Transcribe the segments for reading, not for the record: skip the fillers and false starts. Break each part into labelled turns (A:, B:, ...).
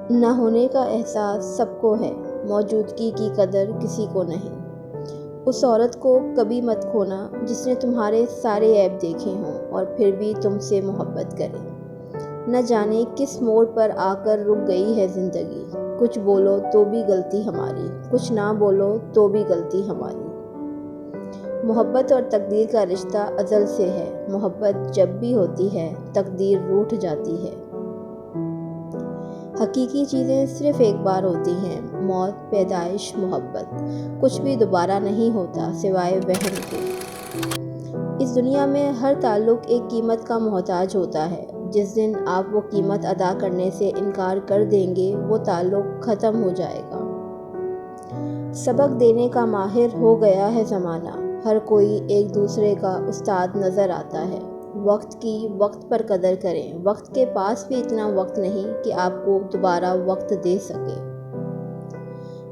A: نہ ہونے کا احساس سب کو ہے، موجودگی کی قدر کسی کو نہیں۔ اس عورت کو کبھی مت کھونا جس نے تمہارے سارے عیب دیکھے ہوں اور پھر بھی تم سے محبت کرے۔ نہ جانے کس موڑ پر آ کر رک گئی ہے زندگی، کچھ بولو تو بھی غلطی ہماری، کچھ نہ بولو تو بھی غلطی ہماری۔ محبت اور تقدیر کا رشتہ ازل سے ہے، محبت جب بھی ہوتی ہے تقدیر روٹھ جاتی ہے۔ حقیقی چیزیں صرف ایک بار ہوتی ہیں، موت، پیدائش، محبت، کچھ بھی دوبارہ نہیں ہوتا سوائے وہم کے۔ اس دنیا میں ہر تعلق ایک قیمت کا محتاج ہوتا ہے، جس دن آپ وہ قیمت ادا کرنے سے انکار کر دیں گے وہ تعلق ختم ہو جائے گا۔ سبق دینے کا ماہر ہو گیا ہے زمانہ، ہر کوئی ایک دوسرے کا استاد نظر آتا ہے۔ وقت کی وقت پر قدر کریں، وقت کے پاس بھی اتنا وقت نہیں کہ آپ کو دوبارہ وقت دے سکے۔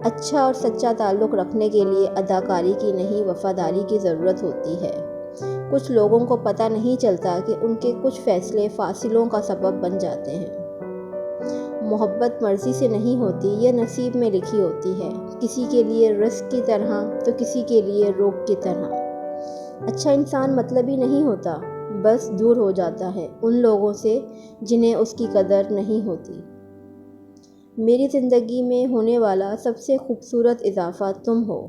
A: اچھا اور سچا تعلق رکھنے کے لیے اداکاری کی نہیں وفاداری کی ضرورت ہوتی ہے۔ کچھ لوگوں کو پتہ نہیں چلتا کہ ان کے کچھ فیصلے فاصلوں کا سبب بن جاتے ہیں۔ محبت مرضی سے نہیں ہوتی، یہ نصیب میں لکھی ہوتی ہے، کسی کے لیے رزق کی طرح تو کسی کے لیے روگ کی طرح۔ اچھا انسان مطلبی نہیں ہوتا، بس دور ہو جاتا ہے ان لوگوں سے جنہیں اس کی قدر نہیں ہوتی۔ میری زندگی میں ہونے والا سب سے خوبصورت اضافہ تم ہو۔